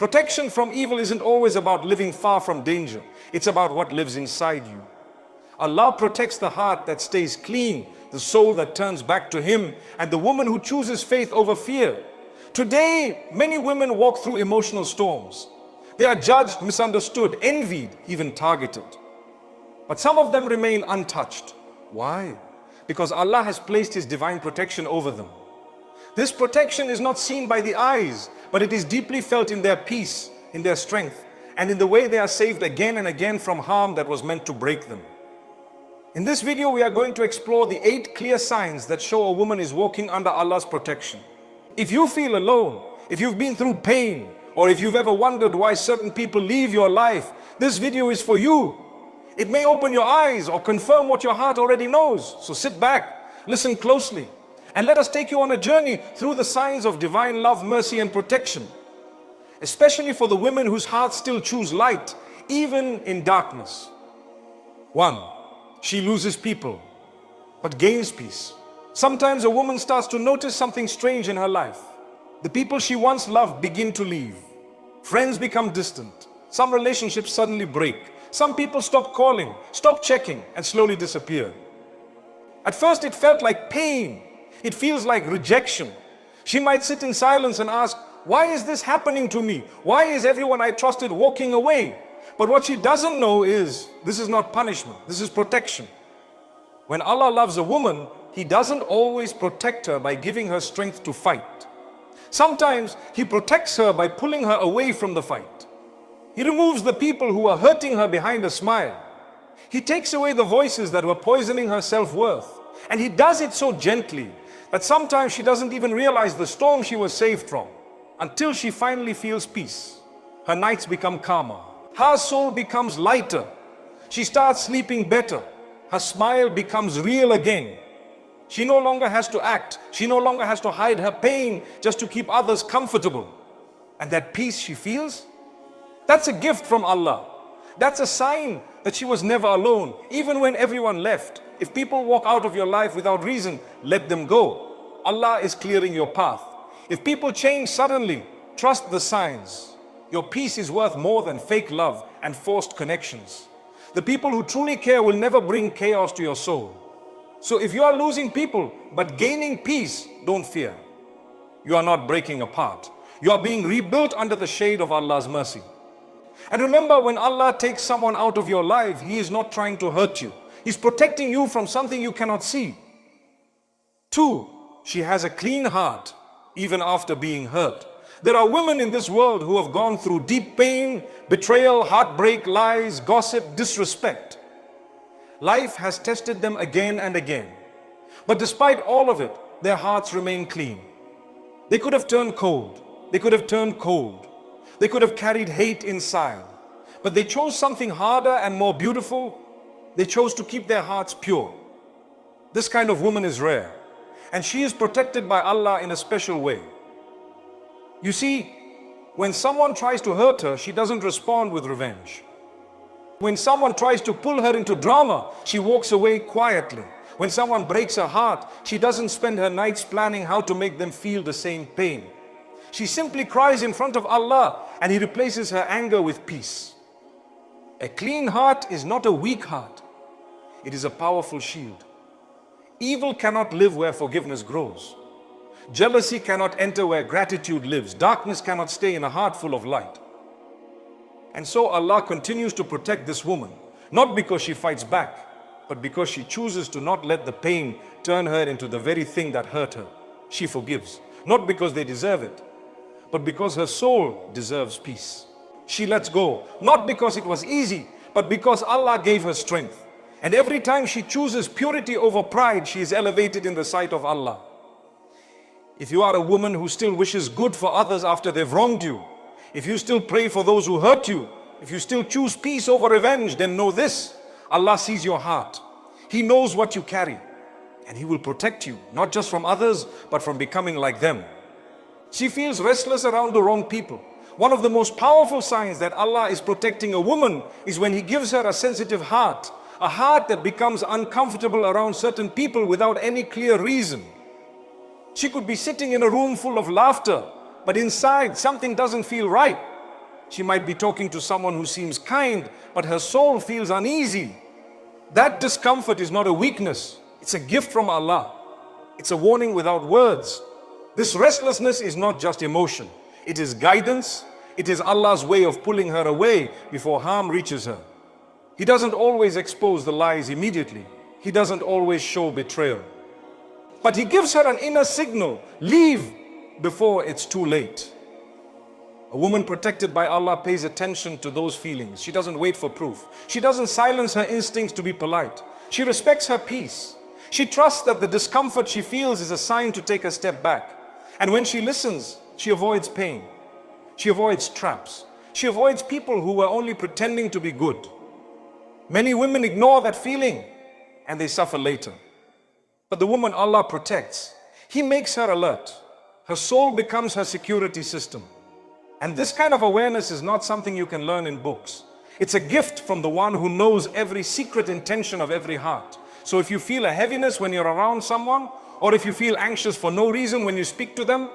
Protection from evil isn't always about living far from danger. It's about what lives inside you. Allah protects the heart that stays clean, the soul that turns back to Him, and the woman who chooses faith over fear. Today, many women walk through emotional storms. They are judged, misunderstood, envied, even targeted. But some of them remain untouched. Why? Because Allah has placed His divine protection over them. This protection is not seen by the eyes, but it is deeply felt in their peace, in their strength, and in the way they are saved again and again from harm that was meant to break them. In this video, we are going to explore the 8 clear signs that show a woman is walking under Allah's protection. If you feel alone, if you've been through pain, or if you've ever wondered why certain people leave your life, this video is for you. It may open your eyes or confirm what your heart already knows. So sit back, listen closely, and let us take you on a journey through the signs of divine love, mercy, and protection. Especially for the women whose hearts still choose light, even in darkness. 1. She loses people, but gains peace. Sometimes a woman starts to notice something strange in her life. The people she once loved begin to leave. Friends become distant. Some relationships suddenly break. Some people stop calling, stop checking, and slowly disappear. At first it felt like pain. It feels like rejection. She might sit in silence and ask, why is this happening to me? Why is everyone I trusted walking away? But what she doesn't know is, this is not punishment, this is protection. When Allah loves a woman, He doesn't always protect her by giving her strength to fight. Sometimes He protects her by pulling her away from the fight. He removes the people who are hurting her behind a smile. He takes away the voices that were poisoning her self-worth. And He does it so gently that sometimes she doesn't even realize the storm she was saved from, until she finally feels peace. Her nights become calmer. Her soul becomes lighter. She starts sleeping better. Her smile becomes real again. She no longer has to act. She no longer has to hide her pain just to keep others comfortable. And that peace she feels, that's a gift from Allah. That's a sign that she was never alone, even when everyone left. If people walk out of your life without reason, let them go. Allah is clearing your path. If people change suddenly, trust the signs. Your peace is worth more than fake love and forced connections. The people who truly care will never bring chaos to your soul. So if you are losing people but gaining peace, don't fear. You are not breaking apart. You are being rebuilt under the shade of Allah's mercy. And remember, when Allah takes someone out of your life, He is not trying to hurt you. He's protecting you from something you cannot see. 2. She has a clean heart, even after being hurt. There are women in this world who have gone through deep pain, betrayal, heartbreak, lies, gossip, disrespect. Life has tested them again and again. But despite all of it, their hearts remain clean. They could have turned cold. They could have turned cold. They could have carried hate inside. But they chose something harder and more beautiful. They chose to keep their hearts pure. This kind of woman is rare. And she is protected by Allah in a special way. You see, when someone tries to hurt her, she doesn't respond with revenge. When someone tries to pull her into drama, she walks away quietly. When someone breaks her heart, she doesn't spend her nights planning how to make them feel the same pain. She simply cries in front of Allah, and He replaces her anger with peace. A clean heart is not a weak heart. It is a powerful shield. Evil cannot live where forgiveness grows. Jealousy cannot enter where gratitude lives. Darkness cannot stay in a heart full of light. And so Allah continues to protect this woman, not because she fights back, but because she chooses to not let the pain turn her into the very thing that hurt her. She forgives, not because they deserve it, but because her soul deserves peace. She lets go, not because it was easy, but because Allah gave her strength. And every time she chooses purity over pride, she is elevated in the sight of Allah. If you are a woman who still wishes good for others after they've wronged you, if you still pray for those who hurt you, if you still choose peace over revenge, then know this: Allah sees your heart. He knows what you carry, and He will protect you, not just from others, but from becoming like them. She feels restless around the wrong people. One of the most powerful signs that Allah is protecting a woman is when He gives her a sensitive heart, a heart that becomes uncomfortable around certain people without any clear reason. She could be sitting in a room full of laughter, but inside something doesn't feel right. She might be talking to someone who seems kind, but her soul feels uneasy. That discomfort is not a weakness. It's a gift from Allah. It's a warning without words. This restlessness is not just emotion. It is guidance. It is Allah's way of pulling her away before harm reaches her. He doesn't always expose the lies immediately. He doesn't always show betrayal. But He gives her an inner signal. Leave before it's too late. A woman protected by Allah pays attention to those feelings. She doesn't wait for proof. She doesn't silence her instincts to be polite. She respects her peace. She trusts that the discomfort she feels is a sign to take a step back. And when she listens, she avoids pain. She avoids traps. She avoids people who are only pretending to be good. Many women ignore that feeling and they suffer later. But the woman Allah protects, He makes her alert. Her soul becomes her security system. And this kind of awareness is not something you can learn in books. It's a gift from the one who knows every secret intention of every heart. So if you feel a heaviness when you're around someone, or if you feel anxious for no reason when you speak to them,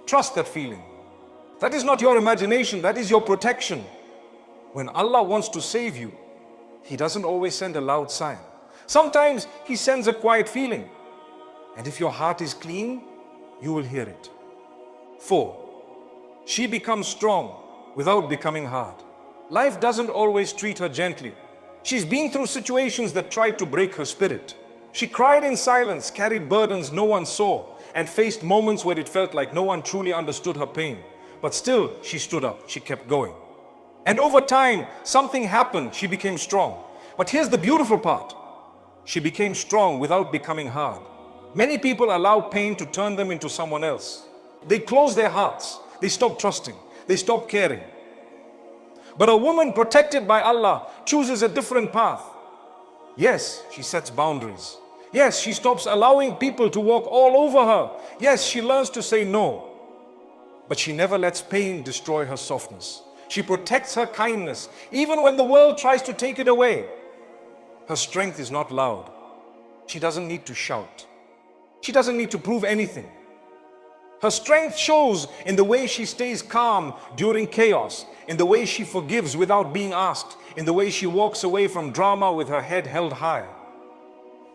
trust that feeling. That is not your imagination, that is your protection. When Allah wants to save you, He doesn't always send a loud sign. Sometimes He sends a quiet feeling. And if your heart is clean, you will hear it. 4. She becomes strong without becoming hard. Life doesn't always treat her gently. She's been through situations that tried to break her spirit. She cried in silence, carried burdens no one saw, and faced moments where it felt like no one truly understood her pain. But still, she stood up, she kept going. And over time, something happened, she became strong. But here's the beautiful part. She became strong without becoming hard. Many people allow pain to turn them into someone else. They close their hearts. They stop trusting. They stop caring. But a woman protected by Allah chooses a different path. Yes, she sets boundaries. Yes, she stops allowing people to walk all over her. Yes, she learns to say no. But she never lets pain destroy her softness. She protects her kindness, even when the world tries to take it away. Her strength is not loud. She doesn't need to shout. She doesn't need to prove anything. Her strength shows in the way she stays calm during chaos, in the way she forgives without being asked, in the way she walks away from drama with her head held high.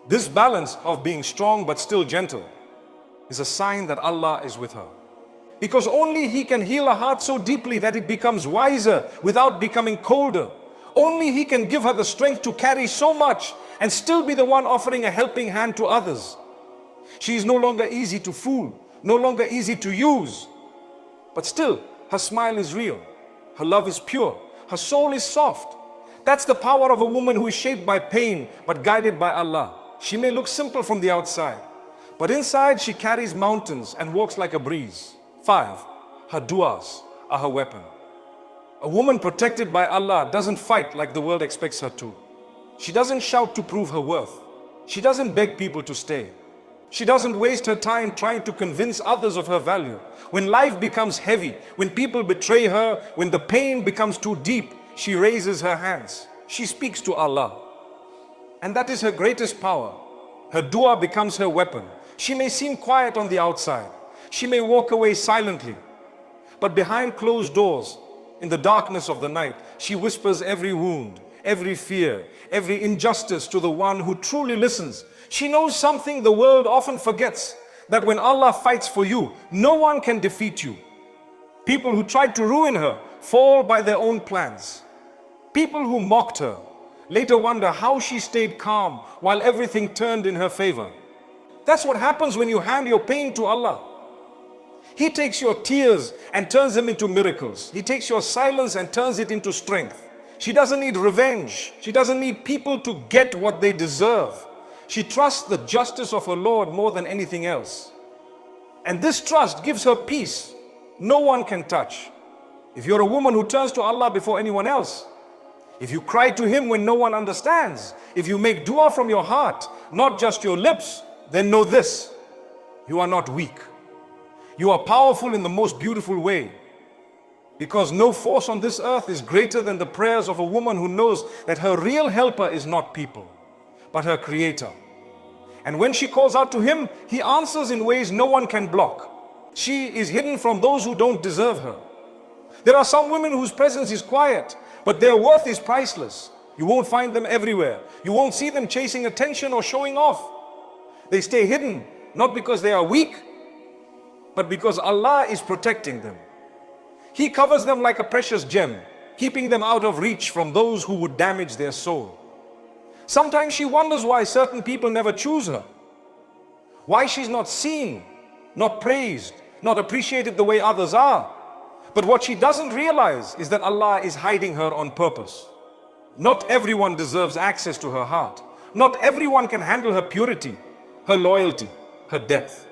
This balance of being strong but still gentle is a sign that Allah is with her. Because only He can heal a heart so deeply that it becomes wiser without becoming colder. Only He can give her the strength to carry so much and still be the one offering a helping hand to others. She is no longer easy to fool, no longer easy to use. But still, her smile is real. Her love is pure. Her soul is soft. That's the power of a woman who is shaped by pain but guided by Allah. She may look simple from the outside, but inside she carries mountains and walks like a breeze. 5. Her du'as are her weapon. A woman protected by Allah doesn't fight like the world expects her to. She doesn't shout to prove her worth. She doesn't beg people to stay. She doesn't waste her time trying to convince others of her value. When life becomes heavy, when people betray her, when the pain becomes too deep, she raises her hands. She speaks to Allah. And that is her greatest power. Her dua becomes her weapon. She may seem quiet on the outside. She may walk away silently. But behind closed doors, in the darkness of the night, she whispers every wound, every fear, every injustice to the one who truly listens. She knows something the world often forgets, that when Allah fights for you, no one can defeat you. People who tried to ruin her fall by their own plans. People who mocked her later wonder how she stayed calm while everything turned in her favor. That's what happens when you hand your pain to Allah. He takes your tears and turns them into miracles. He takes your silence and turns it into strength. She doesn't need revenge. She doesn't need people to get what they deserve. She trusts the justice of her Lord more than anything else. And this trust gives her peace no one can touch. If you're a woman who turns to Allah before anyone else, if you cry to Him when no one understands, if you make dua from your heart, not just your lips, then know this: you are not weak. You are powerful in the most beautiful way. Because no force on this earth is greater than the prayers of a woman who knows that her real helper is not people, but her Creator. And when she calls out to Him, He answers in ways no one can block. She is hidden from those who don't deserve her. There are some women whose presence is quiet, but their worth is priceless. You won't find them everywhere. You won't see them chasing attention or showing off. They stay hidden, not because they are weak, but because Allah is protecting them. He covers them like a precious gem, keeping them out of reach from those who would damage their soul. Sometimes she wonders why certain people never choose her, why she's not seen, not praised, not appreciated the way others are. But what she doesn't realize is that Allah is hiding her on purpose. Not everyone deserves access to her heart. Not everyone can handle her purity, her loyalty, her depth.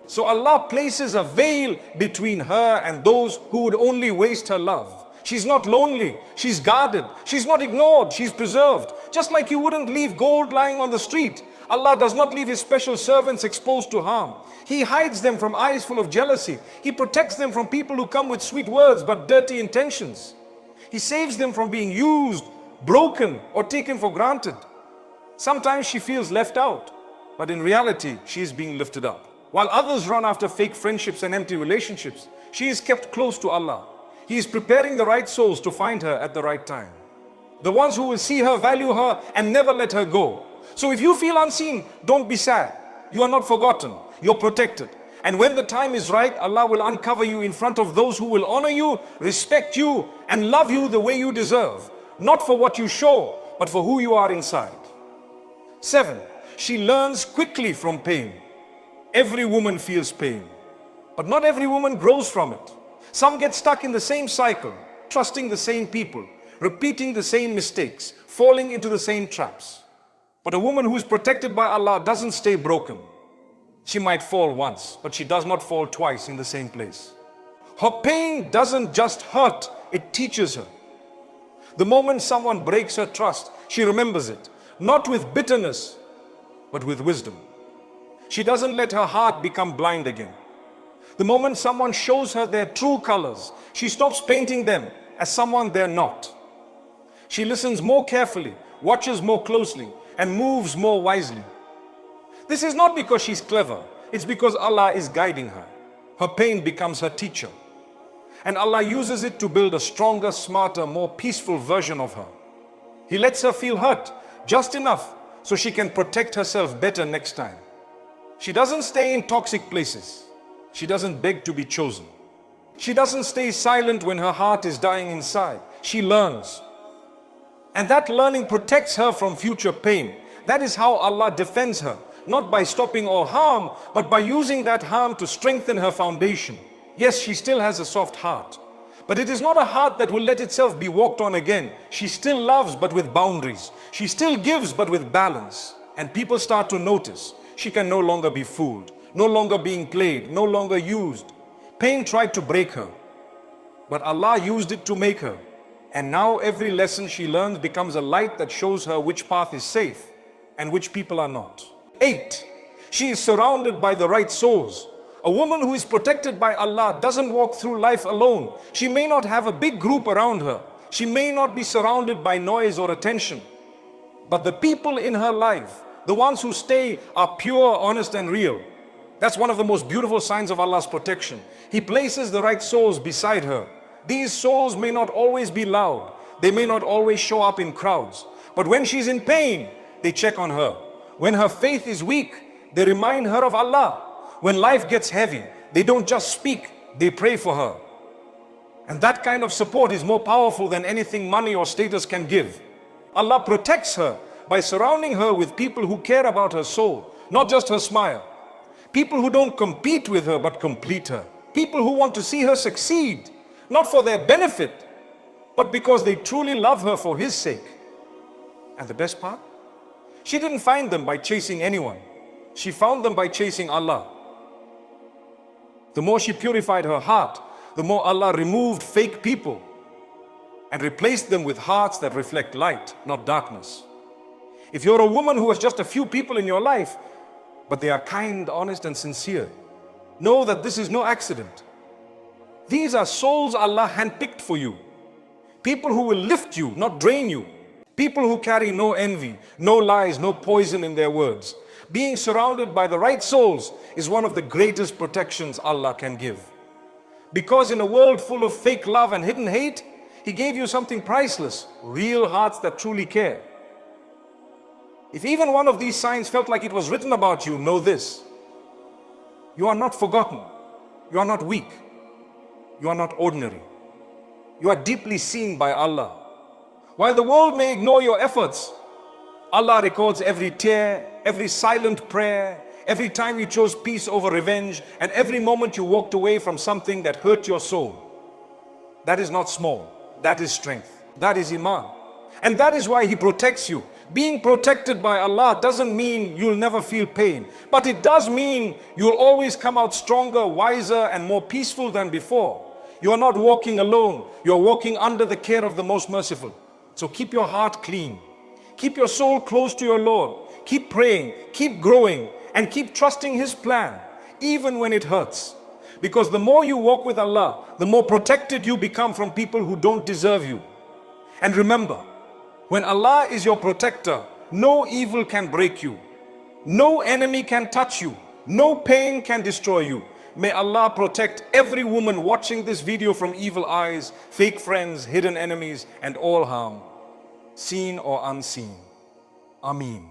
So Allah places a veil between her and those who would only waste her love. She's not lonely, she's guarded, she's not ignored, she's preserved. Just like you wouldn't leave gold lying on the street, Allah does not leave His special servants exposed to harm. He hides them from eyes full of jealousy. He protects them from people who come with sweet words but dirty intentions. He saves them from being used, broken, or taken for granted. Sometimes she feels left out, but in reality, she is being lifted up. While others run after fake friendships and empty relationships, she is kept close to Allah. He is preparing the right souls to find her at the right time. The ones who will see her, value her, and never let her go. So if you feel unseen, don't be sad. You are not forgotten. You're protected. And when the time is right, Allah will uncover you in front of those who will honor you, respect you, and love you the way you deserve. Not for what you show, but for who you are inside. 7. She learns quickly from pain. Every woman feels pain, but not every woman grows from it. Some get stuck in the same cycle, trusting the same people, repeating the same mistakes, falling into the same traps. But a woman who is protected by Allah doesn't stay broken. She might fall once, but she does not fall twice in the same place. Her pain doesn't just hurt, it teaches her. The moment someone breaks her trust, she remembers it, not with bitterness, but with wisdom. She doesn't let her heart become blind again. The moment someone shows her their true colors, she stops painting them as someone they're not. She listens more carefully, watches more closely, and moves more wisely. This is not because she's clever, it's because Allah is guiding her. Her pain becomes her teacher. And Allah uses it to build a stronger, smarter, more peaceful version of her. He lets her feel hurt, just enough, so she can protect herself better next time. She doesn't stay in toxic places. She doesn't beg to be chosen. She doesn't stay silent when her heart is dying inside. She learns. And that learning protects her from future pain. That is how Allah defends her, not by stopping all harm, but by using that harm to strengthen her foundation. Yes, she still has a soft heart, but it is not a heart that will let itself be walked on again. She still loves, but with boundaries. She still gives, but with balance. And people start to notice. She can no longer be fooled, no longer being played, no longer used. Pain tried to break her, but Allah used it to make her. And now every lesson she learns becomes a light that shows her which path is safe and which people are not. 8. She is surrounded by the right souls. A woman who is protected by Allah doesn't walk through life alone. She may not have a big group around her. She may not be surrounded by noise or attention. But the people in her life, the ones who stay, are pure, honest, and real. That's one of the most beautiful signs of Allah's protection. He places the right souls beside her. These souls may not always be loud. They may not always show up in crowds. But when she's in pain, they check on her. When her faith is weak, they remind her of Allah. When life gets heavy, they don't just speak, they pray for her. And that kind of support is more powerful than anything money or status can give. Allah protects her by surrounding her with people who care about her soul, not just her smile. People who don't compete with her but complete her. People who want to see her succeed, not for their benefit, but because they truly love her for His sake. And the best part? She didn't find them by chasing anyone. She found them by chasing Allah. The more she purified her heart, the more Allah removed fake people and replaced them with hearts that reflect light, not darkness. If you're a woman who has just a few people in your life, but they are kind, honest, and sincere, know that this is no accident. These are souls Allah handpicked for you. People who will lift you, not drain you. People who carry no envy, no lies, no poison in their words. Being surrounded by the right souls is one of the greatest protections Allah can give. Because in a world full of fake love and hidden hate, He gave you something priceless, real hearts that truly care. If even one of these signs felt like it was written about you, know this: you are not forgotten, you are not weak, you are not ordinary. You are deeply seen by Allah. While the world may ignore your efforts, Allah records every tear, every silent prayer, every time you chose peace over revenge, and every moment you walked away from something that hurt your soul. That is not small, that is strength, that is Iman. And that is why He protects you. Being protected by Allah doesn't mean you'll never feel pain, but it does mean you'll always come out stronger, wiser, and more peaceful than before. You are not walking alone, you are walking under the care of the Most Merciful. So keep your heart clean, keep your soul close to your Lord, keep praying, keep growing, and keep trusting His plan, even when it hurts. Because the more you walk with Allah, the more protected you become from people who don't deserve you. And remember, when Allah is your protector, no evil can break you, no enemy can touch you, no pain can destroy you. May Allah protect every woman watching this video from evil eyes, fake friends, hidden enemies, and all harm, seen or unseen. Ameen.